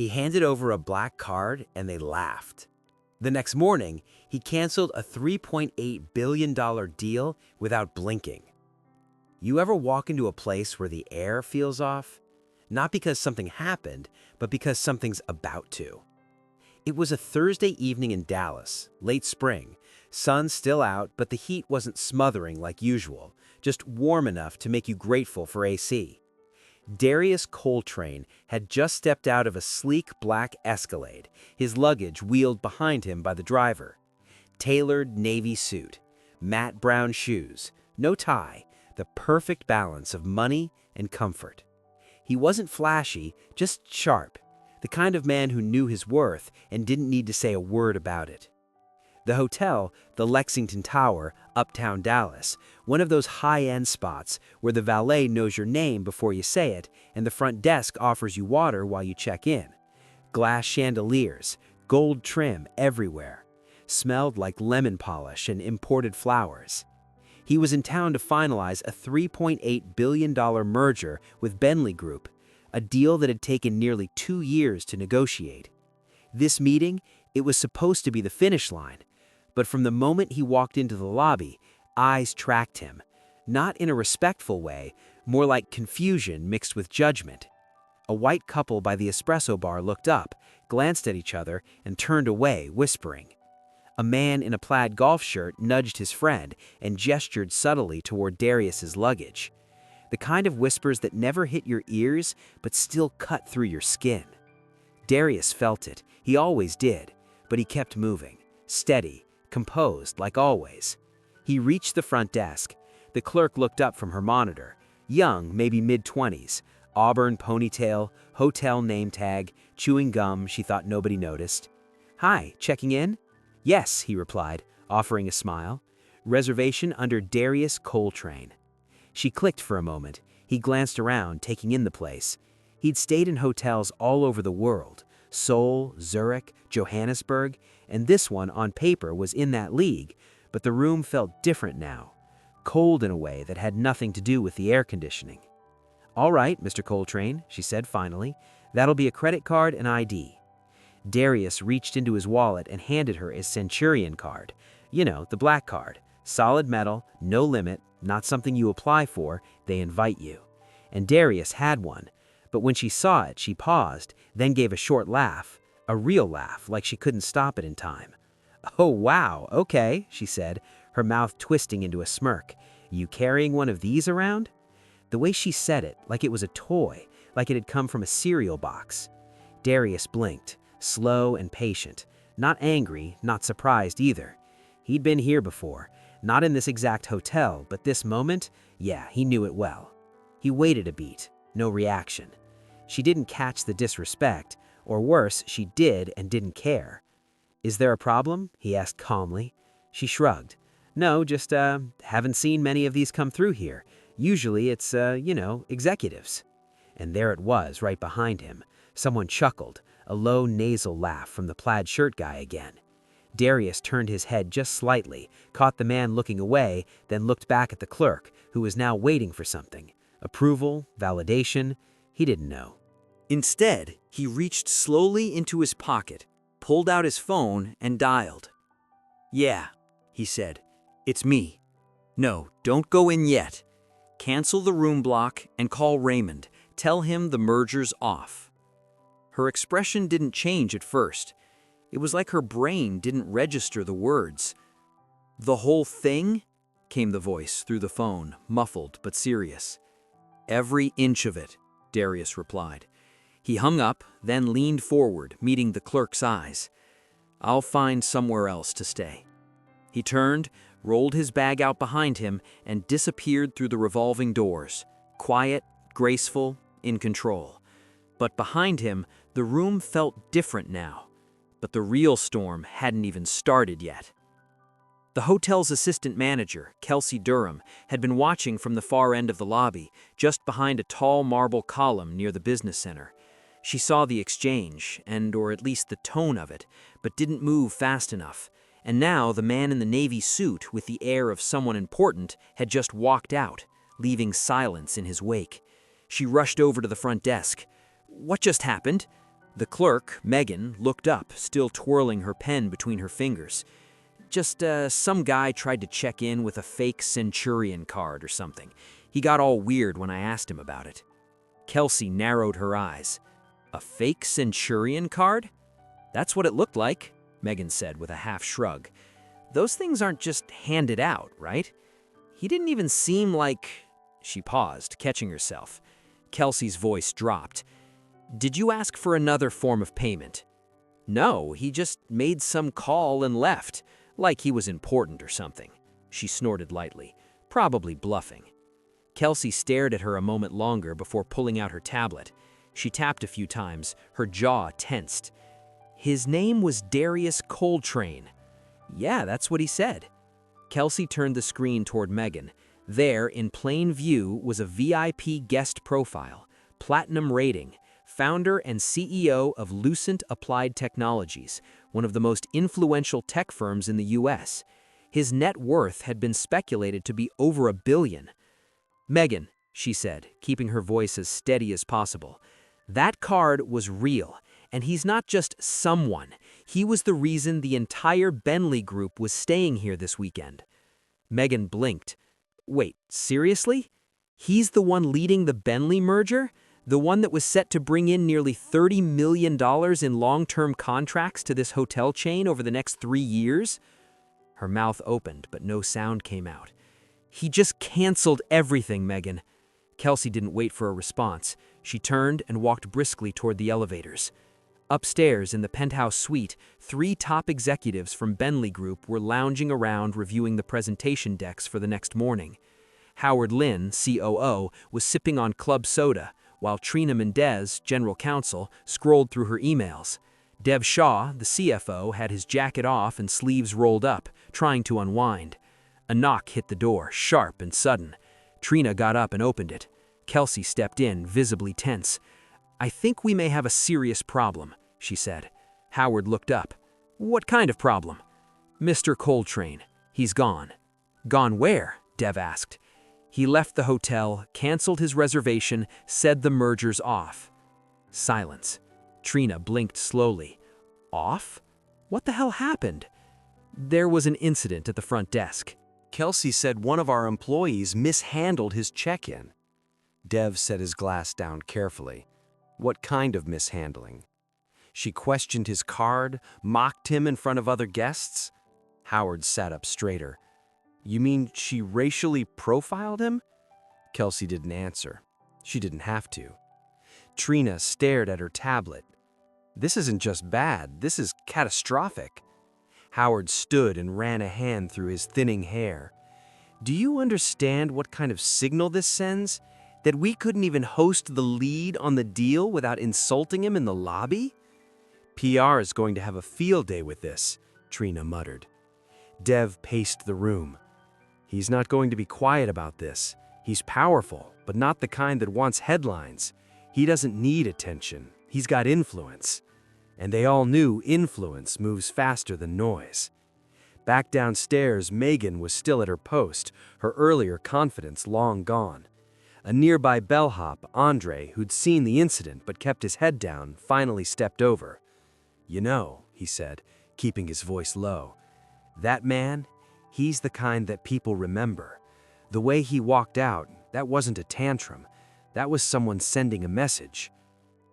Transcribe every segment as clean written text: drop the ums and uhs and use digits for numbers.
He handed over a black card and they laughed. The next morning, he canceled a $3.8 billion deal without blinking. You ever walk into a place where the air feels off? Not because something happened, but because something's about to. It was a Thursday evening in Dallas, late spring. Sun still out, but the heat wasn't smothering like usual, just warm enough to make you grateful for AC. Darius Coltrane had just stepped out of a sleek black Escalade, his luggage wheeled behind him by the driver. Tailored navy suit, matte brown shoes, no tie, the perfect balance of money and comfort. He wasn't flashy, just sharp, the kind of man who knew his worth and didn't need to say a word about it. The hotel, the Lexington Tower, uptown Dallas, one of those high-end spots where the valet knows your name before you say it and the front desk offers you water while you check in. Glass chandeliers, gold trim everywhere. Smelled like lemon polish and imported flowers. He was in town to finalize a $3.8 billion merger with Bentley Group, a deal that had taken nearly 2 years to negotiate. This meeting, it was supposed to be the finish line, but from the moment he walked into the lobby, eyes tracked him, not in a respectful way, more like confusion mixed with judgment. A white couple by the espresso bar looked up, glanced at each other, and turned away, whispering. A man in a plaid golf shirt nudged his friend and gestured subtly toward Darius's luggage. The kind of whispers that never hit your ears but still cut through your skin. Darius felt it, he always did, but he kept moving, steady, composed like always. He reached the front desk. The clerk looked up from her monitor, young, maybe mid-20s, auburn ponytail, hotel name tag, chewing gum she thought nobody noticed. "Hi, checking in?" "Yes," he replied, offering a smile. "Reservation under Darius Coltrane." She clicked for a moment. He glanced around, taking in the place. He'd stayed in hotels all over the world, Seoul, Zurich, Johannesburg, and this one on paper was in that league, but the room felt different now, cold in a way that had nothing to do with the air conditioning. "All right, Mr. Coltrane," she said finally. "That'll be a credit card and ID." Darius reached into his wallet and handed her his Centurion card. You know, the black card. Solid metal, no limit, not something you apply for, they invite you. And Darius had one, but when she saw it, she paused, then gave a short laugh, a real laugh, like she couldn't stop it in time. "Oh, wow, okay," she said, her mouth twisting into a smirk. "You carrying one of these around?" The way she said it, like it was a toy, like it had come from a cereal box. Darius blinked, slow and patient, not angry, not surprised either. He'd been here before, not in this exact hotel, but this moment, yeah, he knew it well. He waited a beat, no reaction. She didn't catch the disrespect, or worse, she did and didn't care. "Is there a problem?" he asked calmly. She shrugged. "No, just, haven't seen many of these come through here. Usually it's, executives." And there it was, right behind him. Someone chuckled, a low nasal laugh from the plaid shirt guy again. Darius turned his head just slightly, caught the man looking away, then looked back at the clerk, who was now waiting for something. Approval, validation, he didn't know. Instead, he reached slowly into his pocket, pulled out his phone, and dialed. "Yeah," he said, "it's me. No, don't go in yet. Cancel the room block and call Raymond. Tell him the merger's off." Her expression didn't change at first. It was like her brain didn't register the words. "The whole thing?" came the voice through the phone, muffled but serious. "Every inch of it," Darius replied. He hung up, then leaned forward, meeting the clerk's eyes. "I'll find somewhere else to stay." He turned, rolled his bag out behind him, and disappeared through the revolving doors, quiet, graceful, in control. But behind him, the room felt different now. But the real storm hadn't even started yet. The hotel's assistant manager, Kelsey Durham, had been watching from the far end of the lobby, just behind a tall marble column near the business center. She saw the exchange, or at least the tone of it, but didn't move fast enough. And now the man in the navy suit, with the air of someone important, had just walked out, leaving silence in his wake. She rushed over to the front desk. "What just happened?" The clerk, Megan, looked up, still twirling her pen between her fingers. Just, some guy tried to check in with a fake Centurion card or something. He got all weird when I asked him about it. Kelsey narrowed her eyes. A fake Centurion card? That's what it looked like, Megan said with a half shrug. Those things aren't just handed out, right? He didn't even seem like... She paused, catching herself. Kelsey's voice dropped. Did you ask for another form of payment? No, he just made some call and left, like he was important or something. She snorted lightly, probably bluffing. Kelsey stared at her a moment longer before pulling out her tablet. She tapped a few times, her jaw tensed. His name was Darius Coltrane. Yeah, that's what he said. Kelsey turned the screen toward Megan. There, in plain view, was a VIP guest profile, platinum rating, founder and CEO of Lucent Applied Technologies, one of the most influential tech firms in the US. His net worth had been speculated to be over $1 billion. Megan, she said, keeping her voice as steady as possible, that card was real, and he's not just someone. He was the reason the entire Bentley Group was staying here this weekend. Megan blinked. Wait, seriously? He's the one leading the Bentley merger? The one that was set to bring in nearly $30 million in long-term contracts to this hotel chain over the next 3 years? Her mouth opened, but no sound came out. He just canceled everything, Megan. Kelsey didn't wait for a response. She turned and walked briskly toward the elevators. Upstairs in the penthouse suite, 3 top executives from Bentley Group were lounging around reviewing the presentation decks for the next morning. Howard Lynn, COO, was sipping on club soda, while Trina Mendez, general counsel, scrolled through her emails. Dev Shah, the CFO, had his jacket off and sleeves rolled up, trying to unwind. A knock hit the door, sharp and sudden. Trina got up and opened it. Kelsey stepped in, visibly tense. I think we may have a serious problem, she said. Howard looked up. What kind of problem? Mr. Coltrane. He's gone. Gone where? Dev asked. He left the hotel, canceled his reservation, said the merger's off. Silence. Trina blinked slowly. Off? What the hell happened? There was an incident at the front desk. Kelsey said one of our employees mishandled his check-in. Dev set his glass down carefully. What kind of mishandling? She questioned his card, mocked him in front of other guests? Howard sat up straighter. You mean she racially profiled him? Kelsey didn't answer. She didn't have to. Trina stared at her tablet. This isn't just bad, this is catastrophic. Howard stood and ran a hand through his thinning hair. Do you understand what kind of signal this sends? That we couldn't even host the lead on the deal without insulting him in the lobby? PR is going to have a field day with this, Trina muttered. Dev paced the room. He's not going to be quiet about this. He's powerful, but not the kind that wants headlines. He doesn't need attention. He's got influence. And they all knew influence moves faster than noise. Back downstairs, Megan was still at her post, her earlier confidence long gone. A nearby bellhop, Andre, who'd seen the incident but kept his head down, finally stepped over. You know, he said, keeping his voice low, that man, he's the kind that people remember. The way he walked out, that wasn't a tantrum. That was someone sending a message.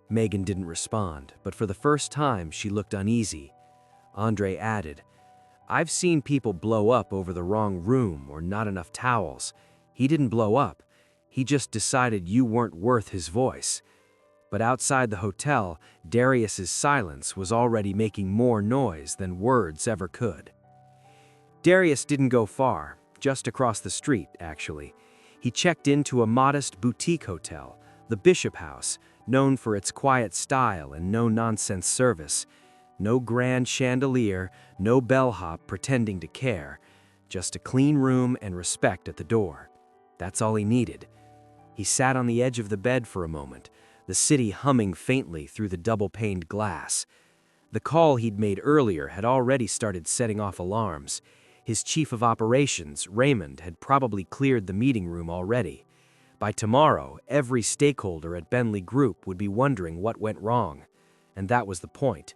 Megan didn't respond, but for the first time, she looked uneasy. Andre added, I've seen people blow up over the wrong room or not enough towels. He didn't blow up. He just decided you weren't worth his voice. But outside the hotel, Darius's silence was already making more noise than words ever could. Darius didn't go far, just across the street, actually. He checked into a modest boutique hotel, the Bishop House, known for its quiet style and no-nonsense service. No grand chandelier, no bellhop pretending to care. Just a clean room and respect at the door. That's all he needed. He sat on the edge of the bed for a moment, the city humming faintly through the double-paned glass. The call he'd made earlier had already started setting off alarms. His chief of operations, Raymond, had probably cleared the meeting room already. By tomorrow, every stakeholder at Bentley Group would be wondering what went wrong. and that was the point.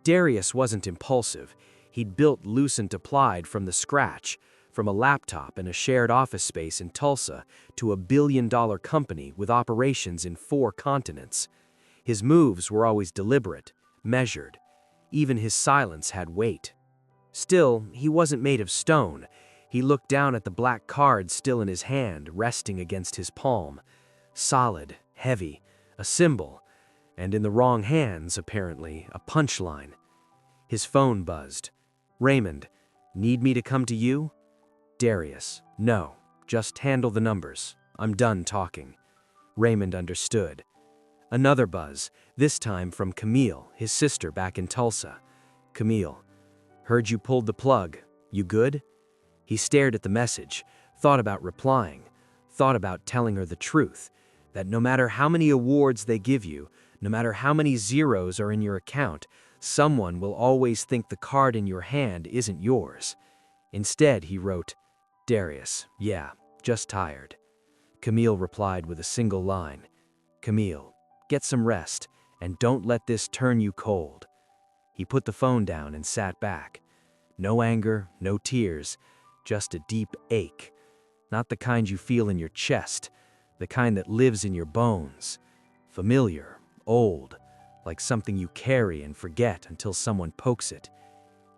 Darius wasn't impulsive. He'd built Lucent Applied from the scratch, from a laptop and a shared office space in Tulsa to a billion-dollar company with operations in 4 continents. His moves were always deliberate, measured. Even his silence had weight. Still, he wasn't made of stone. He looked down at the black card still in his hand, resting against his palm. Solid, heavy, a symbol, and in the wrong hands, apparently, a punchline. His phone buzzed. Raymond, need me to come to you? Darius, no, just handle the numbers. I'm done talking. Raymond understood. Another buzz, this time from Camille, his sister back in Tulsa. Camille, heard you pulled the plug. You good? He stared at the message, thought about replying, thought about telling her the truth, that no matter how many awards they give you, no matter how many zeros are in your account, someone will always think the card in your hand isn't yours. Instead, he wrote, Darius, yeah, just tired. Camille replied with a single line, Camille, get some rest, and don't let this turn you cold. He put the phone down and sat back. No anger, no tears, just a deep ache. Not the kind you feel in your chest, the kind that lives in your bones. Familiar, old, like something you carry and forget until someone pokes it.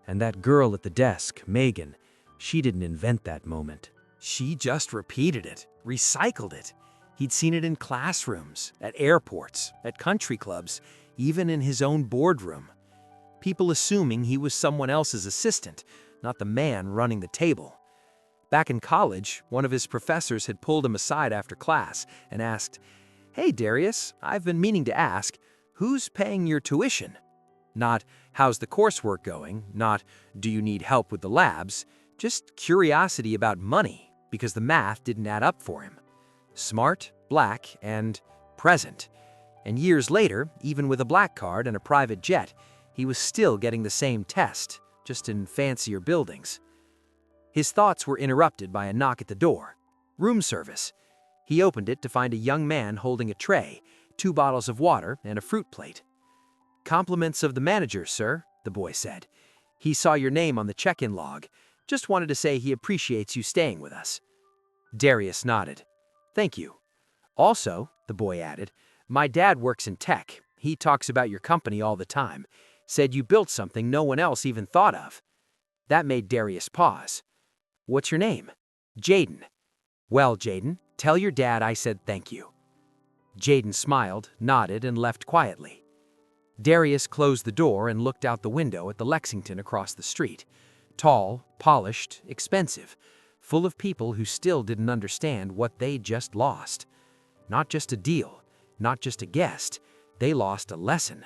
And that girl at the desk, Megan, she didn't invent that moment. She just repeated it, recycled it. He'd seen it in classrooms, at airports, at country clubs, even in his own boardroom. People assuming he was someone else's assistant, not the man running the table. Back in college, one of his professors had pulled him aside after class and asked, Hey Darius, I've been meaning to ask, who's paying your tuition? Not, how's the coursework going? Not, do you need help with the labs? Just curiosity about money, because the math didn't add up for him. Smart, black, and present. And years later, even with a black card and a private jet, he was still getting the same test, just in fancier buildings. His thoughts were interrupted by a knock at the door. Room service. He opened it to find a young man holding a tray, 2 bottles of water, and a fruit plate. Compliments of the manager, sir, the boy said. He saw your name on the check-in log. Just wanted to say he appreciates you staying with us. Darius nodded. Thank you. Also, the boy added, my dad works in tech. He talks about your company all the time. Said you built something no one else even thought of. That made Darius pause. What's your name? Jaden. Well, Jaden, tell your dad I said thank you. Jaden smiled, nodded, and left quietly. Darius closed the door and looked out the window at the Lexington across the street. Tall, polished, expensive, full of people who still didn't understand what they just lost. Not just a deal, not just a guest, they lost a lesson.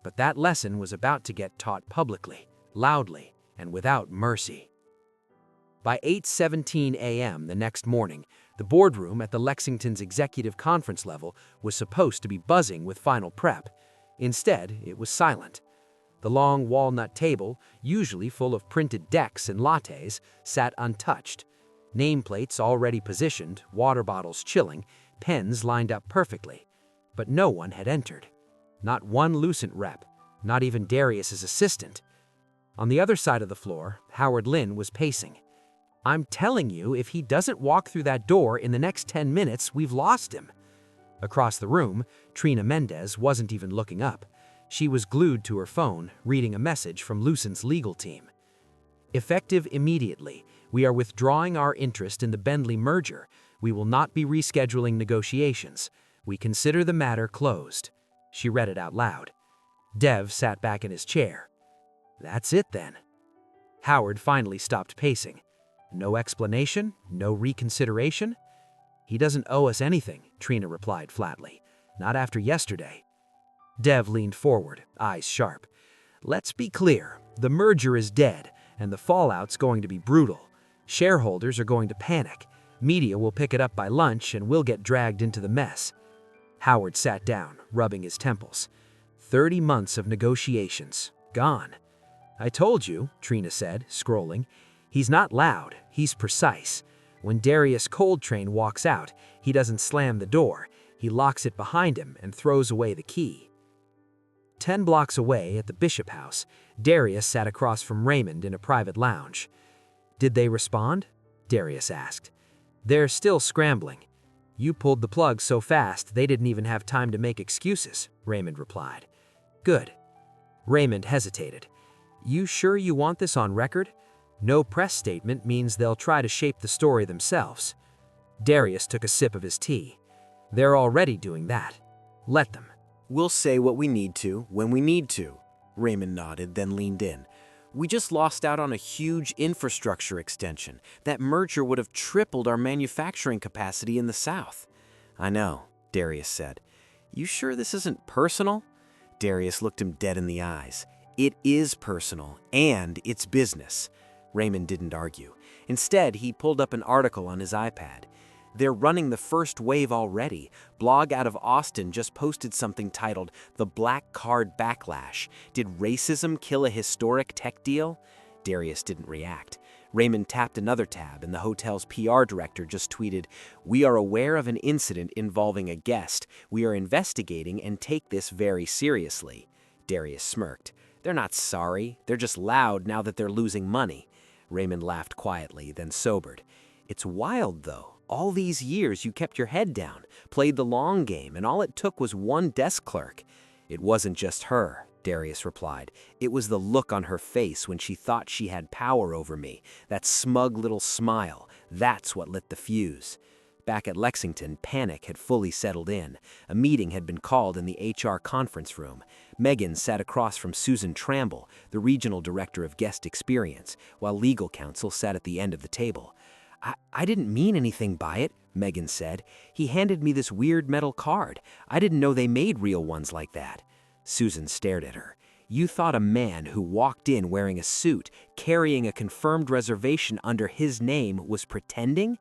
But that lesson was about to get taught publicly, loudly, and without mercy. By 8:17 a.m. the next morning, the boardroom at the Lexington's executive conference level was supposed to be buzzing with final prep. Instead, it was silent. The long walnut table, usually full of printed decks and lattes, sat untouched. Nameplates already positioned, water bottles chilling, pens lined up perfectly. But no one had entered. Not one Lucent rep, not even Darius's assistant. On the other side of the floor, Howard Lynn was pacing. I'm telling you, if he doesn't walk through that door in the next 10 minutes, we've lost him. Across the room, Trina Mendez wasn't even looking up. She was glued to her phone, reading a message from Lucent's legal team. Effective immediately, we are withdrawing our interest in the Bentley merger. We will not be rescheduling negotiations. We consider the matter closed. She read it out loud. Dev sat back in his chair. That's it then. Howard finally stopped pacing. No explanation? No reconsideration? He doesn't owe us anything, Trina replied flatly. Not after yesterday. Dev leaned forward, eyes sharp. Let's be clear. The merger is dead, and the fallout's going to be brutal. Shareholders are going to panic. Media will pick it up by lunch, and we'll get dragged into the mess. Howard sat down, rubbing his temples. 30 months of negotiations. Gone. I told you, Trina said, scrolling. He's not loud. He's precise. When Darius Coltrane walks out, he doesn't slam the door. He locks it behind him and throws away the key. 10 blocks away at the Bishop House, Darius sat across from Raymond in a private lounge. "Did they respond?" Darius asked. "They're still scrambling. You pulled the plug so fast they didn't even have time to make excuses," Raymond replied. "Good." Raymond hesitated. "You sure you want this on record? No press statement means they'll try to shape the story themselves." Darius took a sip of his tea. "They're already doing that. Let them." "We'll say what we need to when we need to," Raymond nodded, then leaned in. "We just lost out on a huge infrastructure extension. That merger would have tripled our manufacturing capacity in the South." "I know," Darius said. "You sure this isn't personal?" Darius looked him dead in the eyes. "It is personal, and it's business." Raymond didn't argue. Instead, he pulled up an article on his iPad. "They're running the first wave already. Blog out of Austin just posted something titled, 'The Black Card Backlash. Did racism kill a historic tech deal?'" Darius didn't react. Raymond tapped another tab, and the hotel's PR director just tweeted, "We are aware of an incident involving a guest. We are investigating and take this very seriously." Darius smirked. "They're not sorry. They're just loud now that they're losing money." Raymond laughed quietly, then sobered. "It's wild, though. All these years you kept your head down, played the long game, and all it took was one desk clerk." "It wasn't just her," Darius replied. "It was the look on her face when she thought she had power over me. That smug little smile. That's what lit the fuse." Back at Lexington, panic had fully settled in. A meeting had been called in the HR conference room. Megan sat across from Susan Tramble, the regional director of guest experience, while legal counsel sat at the end of the table. I didn't mean anything by it," Megan said. "He handed me this weird metal card. I didn't know they made real ones like that." Susan stared at her. "You thought a man who walked in wearing a suit, carrying a confirmed reservation under his name, was pretending?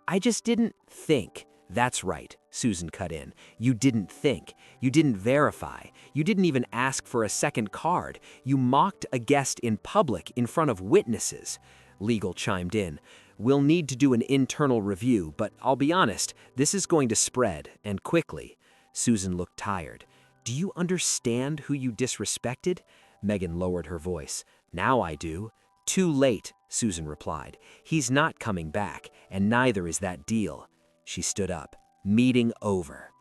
I just didn't think." "That's right," Susan cut in. "You didn't think. You didn't verify. You didn't even ask for a second card. You mocked a guest in public in front of witnesses." Legal chimed in. "We'll need to do an internal review, but I'll be honest, this is going to spread, and quickly." Susan looked tired. "Do you understand who you disrespected?" Megan lowered her voice. "Now I do." "Too late," Susan replied. "He's not coming back, and neither is that deal." She stood up. "Meeting over."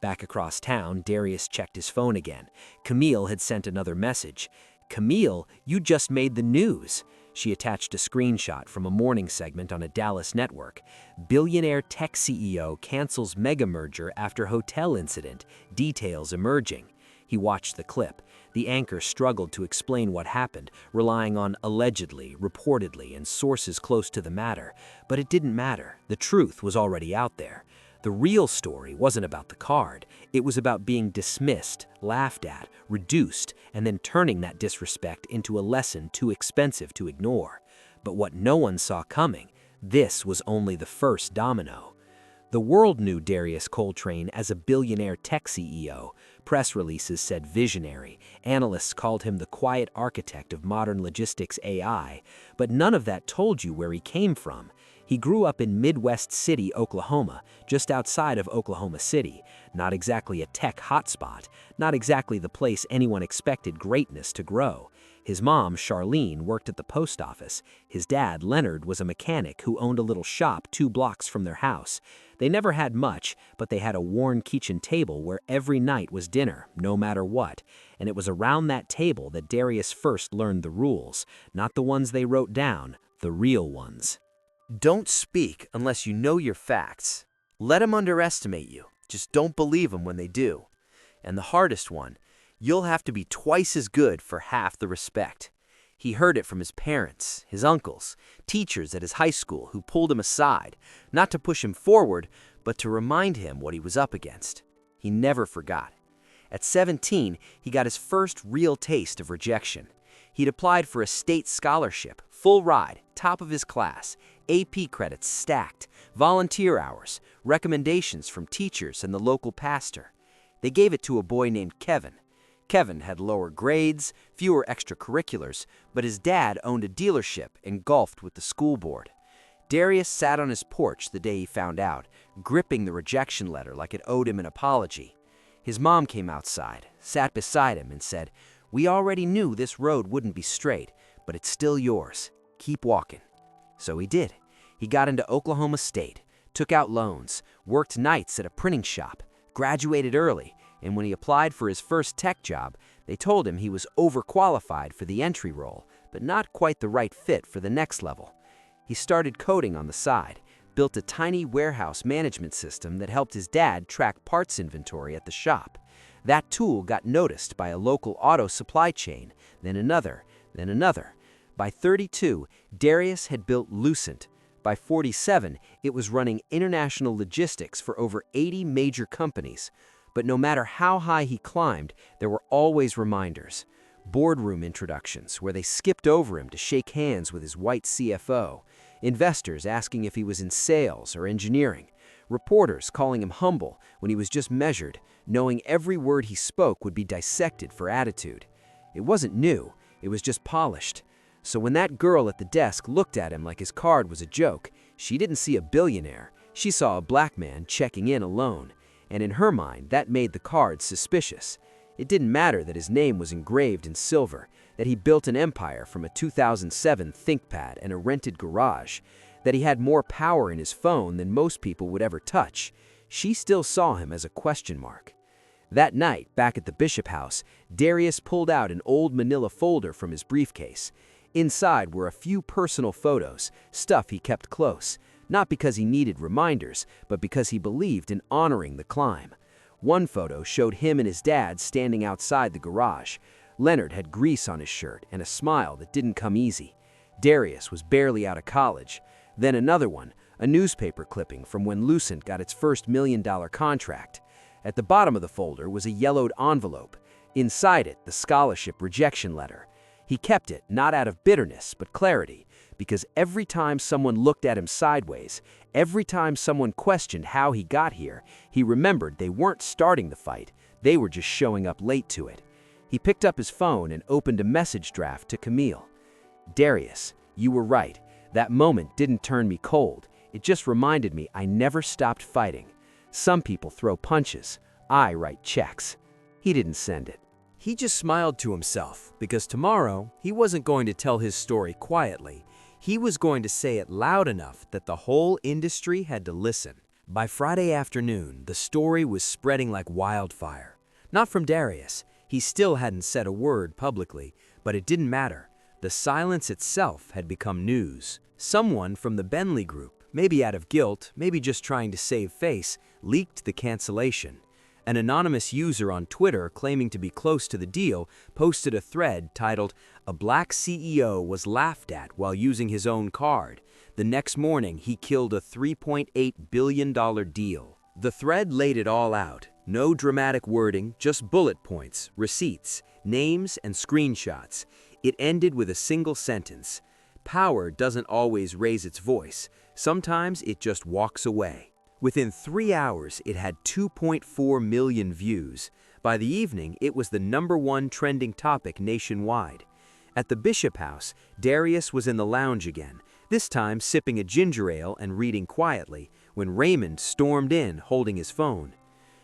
Back across town, Darius checked his phone again. Camille had sent another message. "Camille, you just made the news." She attached a screenshot from a morning segment on a Dallas network. "Billionaire tech CEO cancels mega merger after hotel incident. Details emerging." He watched the clip. The anchor struggled to explain what happened, relying on allegedly, reportedly, and sources close to the matter. But it didn't matter. The truth was already out there. The real story wasn't about the card. It was about being dismissed, laughed at, reduced, and then turning that disrespect into a lesson too expensive to ignore. But what no one saw coming, this was only the first domino. The world knew Darius Coltrane as a billionaire tech CEO. Press releases said visionary. Analysts called him the quiet architect of modern logistics AI. But none of that told you where he came from. He grew up in Midwest City, Oklahoma, just outside of Oklahoma City. Not exactly a tech hotspot, not exactly the place anyone expected greatness to grow. His mom, Charlene, worked at the post office. His dad, Leonard, was a mechanic who owned a little shop 2 blocks from their house. They never had much, but they had a worn kitchen table where every night was dinner, no matter what. And it was around that table that Darius first learned the rules, not the ones they wrote down, the real ones. Don't speak unless you know your facts. Let them underestimate you. Just don't believe them when they do. And the hardest one, you'll have to be twice as good for half the respect. He heard it from his parents, his uncles, teachers at his high school who pulled him aside, not to push him forward, but to remind him what he was up against. He never forgot. At 17, he got his first real taste of rejection. He'd applied for a state scholarship, full ride, top of his class, AP credits stacked, volunteer hours, recommendations from teachers and the local pastor. They gave it to a boy named Kevin. Kevin had lower grades, fewer extracurriculars, but his dad owned a dealership and golfed with the school board. Darius sat on his porch the day he found out, gripping the rejection letter like it owed him an apology. His mom came outside, sat beside him and said, "We already knew this road wouldn't be straight, but it's still yours. Keep walking." So he did. He got into Oklahoma State, took out loans, worked nights at a printing shop, graduated early, and when he applied for his first tech job, they told him he was overqualified for the entry role, but not quite the right fit for the next level. He started coding on the side, built a tiny warehouse management system that helped his dad track parts inventory at the shop. That tool got noticed by a local auto supply chain, then another, then another. By 32, Darius had built Lucent. By 47, it was running international logistics for over 80 major companies. But no matter how high he climbed, there were always reminders. Boardroom introductions where they skipped over him to shake hands with his white CFO. Investors asking if he was in sales or engineering. Reporters calling him humble when he was just measured, knowing every word he spoke would be dissected for attitude. It wasn't new, it was just polished. So when that girl at the desk looked at him like his card was a joke, she didn't see a billionaire, she saw a black man checking in alone. And in her mind, that made the card suspicious. It didn't matter that his name was engraved in silver, that he built an empire from a 2007 ThinkPad and a rented garage, that he had more power in his phone than most people would ever touch. She still saw him as a question mark. That night, back at the Bishop House, Darius pulled out an old manila folder from his briefcase. Inside were a few personal photos, stuff he kept close, not because he needed reminders, but because he believed in honoring the climb. One photo showed him and his dad standing outside the garage. Leonard had grease on his shirt and a smile that didn't come easy. Darius was barely out of college. Then another one, a newspaper clipping from when Lucent got its first $1 million contract. At the bottom of the folder was a yellowed envelope. Inside it, the scholarship rejection letter. He kept it not out of bitterness, but clarity, because every time someone looked at him sideways, every time someone questioned how he got here, he remembered they weren't starting the fight, they were just showing up late to it. He picked up his phone and opened a message draft to Camille. "Darius, you were right. That moment didn't turn me cold. It just reminded me I never stopped fighting. Some people throw punches. I write checks." He didn't send it. He just smiled to himself, because tomorrow he wasn't going to tell his story quietly. He was going to say it loud enough that the whole industry had to listen. By Friday afternoon, the story was spreading like wildfire. Not from Darius. He still hadn't said a word publicly, but it didn't matter. The silence itself had become news. Someone from the Bentley Group, maybe out of guilt, maybe just trying to save face, leaked the cancellation. An anonymous user on Twitter claiming to be close to the deal posted a thread titled, "A black CEO was laughed at while using his own card. The next morning, he killed a $3.8 billion deal." The thread laid it all out. No dramatic wording, just bullet points, receipts, names, and screenshots. It ended with a single sentence. Power doesn't always raise its voice. Sometimes it just walks away. Within 3 hours, it had 2.4 million views. By the evening, it was the #1 trending topic nationwide. At the Bishop House, Darius was in the lounge again, this time sipping a ginger ale and reading quietly, when Raymond stormed in holding his phone.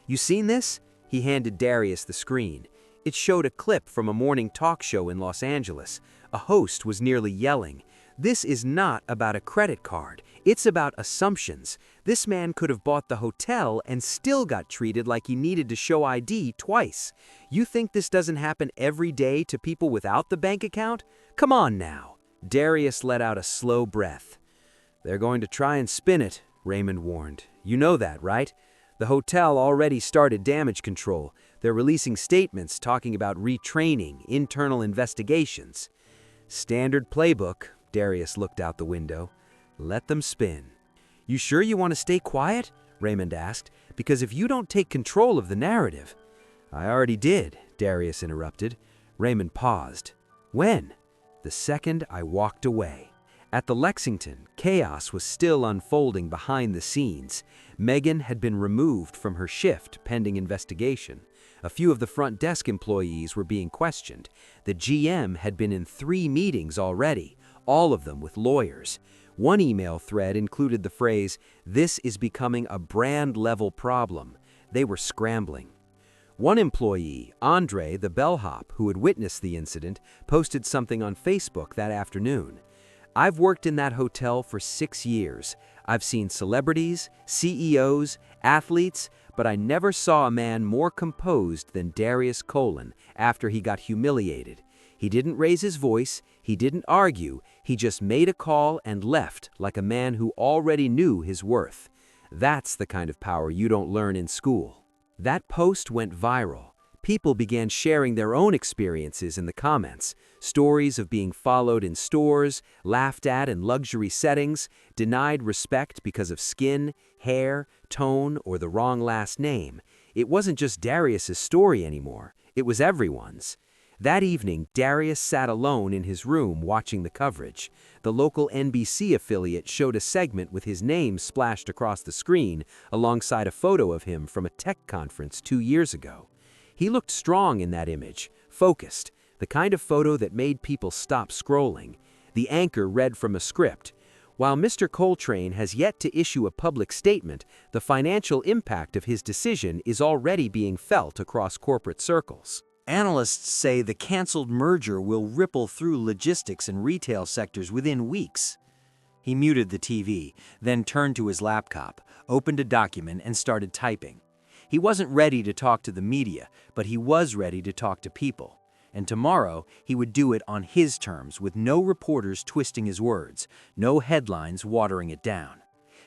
"You seen this?" He handed Darius the screen. It showed a clip from a morning talk show in Los Angeles. A host was nearly yelling, "This is not about a credit card. It's about assumptions. This man could have bought the hotel and still got treated like he needed to show ID twice. You think this doesn't happen every day to people without the bank account? Come on now." Darius let out a slow breath. "They're going to try and spin it," Raymond warned. "You know that, right? The hotel already started damage control. They're releasing statements talking about retraining, internal investigations." "Standard playbook," Darius looked out the window. "Let them spin." "You sure you want to stay quiet?" Raymond asked. "Because if you don't take control of the narrative—" "I already did," Darius interrupted. Raymond paused. "When?" "The second I walked away." At the Lexington, chaos was still unfolding behind the scenes. Megan had been removed from her shift pending investigation. A few of the front desk employees were being questioned. The GM had been in 3 meetings already, all of them with lawyers. One email thread included the phrase, "This is becoming a brand-level problem." They were scrambling. One employee, Andre the bellhop, who had witnessed the incident, posted something on Facebook that afternoon. "I've worked in that hotel for 6 years. I've seen celebrities, CEOs, athletes, but I never saw a man more composed than Darius Colin after he got humiliated. He didn't raise his voice, he didn't argue, he just made a call and left like a man who already knew his worth. That's the kind of power you don't learn in school." That post went viral. People began sharing their own experiences in the comments. Stories of being followed in stores, laughed at in luxury settings, denied respect because of skin, hair, tone, or the wrong last name. It wasn't just Darius's story anymore. It was everyone's. That evening, Darius sat alone in his room watching the coverage. The local NBC affiliate showed a segment with his name splashed across the screen alongside a photo of him from a tech conference 2 years ago. He looked strong in that image, focused, the kind of photo that made people stop scrolling. The anchor read from a script. While Mr. Coltrane has yet to issue a public statement, the financial impact of his decision is already being felt across corporate circles. Analysts say the canceled merger will ripple through logistics and retail sectors within weeks. He muted the TV, then turned to his laptop, opened a document, and started typing. He wasn't ready to talk to the media, but he was ready to talk to people. And tomorrow, he would do it on his terms, with no reporters twisting his words, no headlines watering it down.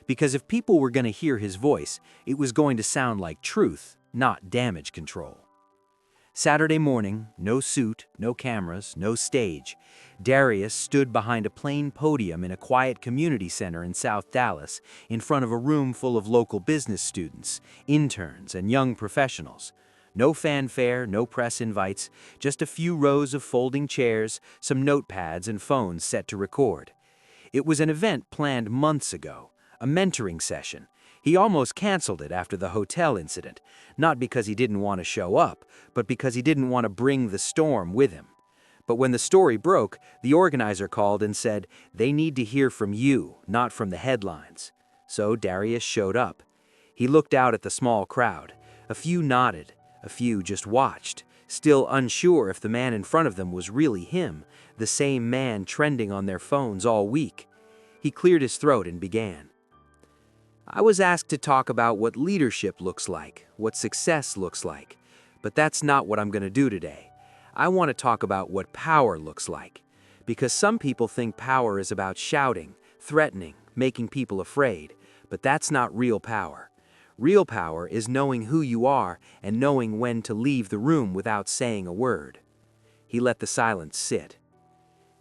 Because if people were going to hear his voice, it was going to sound like truth, not damage control. Saturday morning, no suit, no cameras, no stage. Darius stood behind a plain podium in a quiet community center in South Dallas, in front of a room full of local business students, interns, and young professionals. No fanfare, no press invites, just a few rows of folding chairs, some notepads and phones set to record. It was an event planned months ago, a mentoring session. He almost canceled it after the hotel incident, not because he didn't want to show up, but because he didn't want to bring the storm with him. But when the story broke, the organizer called and said, "They need to hear from you, not from the headlines." So Darius showed up. He looked out at the small crowd. A few nodded, a few just watched, still unsure if the man in front of them was really him, the same man trending on their phones all week. He cleared his throat and began. "I was asked to talk about what leadership looks like, what success looks like. But that's not what I'm going to do today. I want to talk about what power looks like. Because some people think power is about shouting, threatening, making people afraid. But that's not real power. Real power is knowing who you are and knowing when to leave the room without saying a word." He let the silence sit.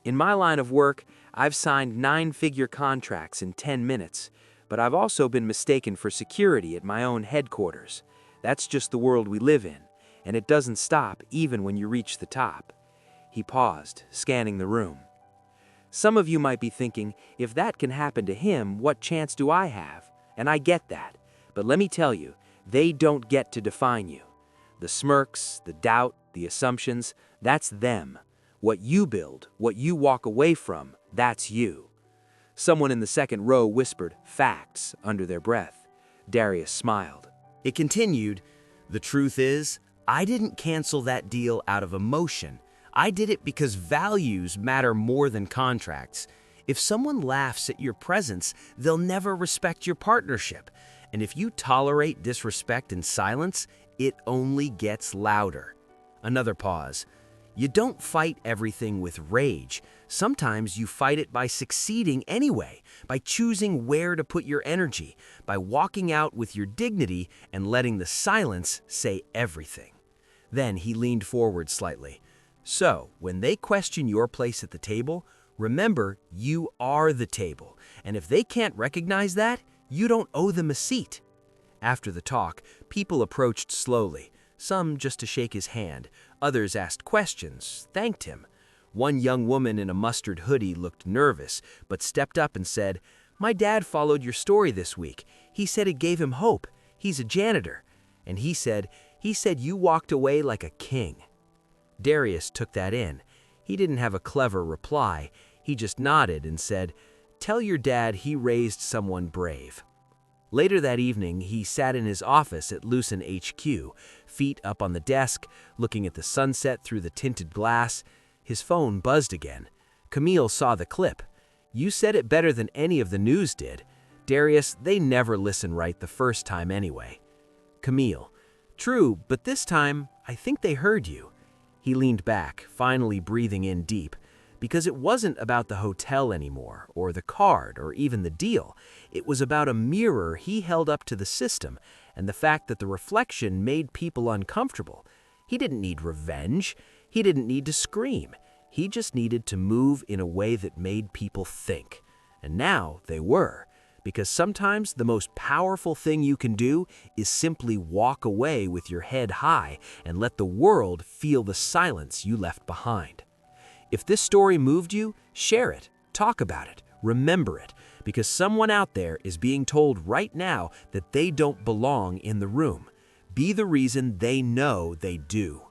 "In my line of work, I've signed 9-figure contracts in 10 minutes. But I've also been mistaken for security at my own headquarters. That's just the world we live in, and it doesn't stop even when you reach the top." He paused, scanning the room. "Some of you might be thinking, if that can happen to him, what chance do I have? And I get that. But let me tell you, they don't get to define you. The smirks, the doubt, the assumptions, that's them. What you build, what you walk away from, that's you." Someone in the second row whispered, "Facts," under their breath. Darius smiled. It continued, "The truth is, I didn't cancel that deal out of emotion. I did it because values matter more than contracts. If someone laughs at your presence, they'll never respect your partnership. And if you tolerate disrespect in silence, it only gets louder." Another pause. "You don't fight everything with rage. Sometimes you fight it by succeeding anyway, by choosing where to put your energy, by walking out with your dignity and letting the silence say everything." Then he leaned forward slightly. "So, when they question your place at the table, remember you are the table, and if they can't recognize that, you don't owe them a seat." After the talk, people approached slowly, some just to shake his hand. Others asked questions, thanked him. One young woman in a mustard hoodie looked nervous, but stepped up and said, "My dad followed your story this week. He said it gave him hope. He's a janitor." And he said you walked away like a king. Darius took that in. He didn't have a clever reply. He just nodded and said, "Tell your dad he raised someone brave." Later that evening, he sat in his office at Lucent HQ, feet up on the desk, looking at the sunset through the tinted glass. His phone buzzed again. Camille saw the clip. "You said it better than any of the news did. Darius, they never listen right the first time anyway." Camille: "True, but this time, I think they heard you." He leaned back, finally breathing in deep, because it wasn't about the hotel anymore, or the card, or even the deal. It was about a mirror he held up to the system, and the fact that the reflection made people uncomfortable. He didn't need revenge. He didn't need to scream. He just needed to move in a way that made people think. And now they were. Because sometimes the most powerful thing you can do is simply walk away with your head high and let the world feel the silence you left behind. If this story moved you, share it, talk about it, remember it, because someone out there is being told right now that they don't belong in the room. Be the reason they know they do.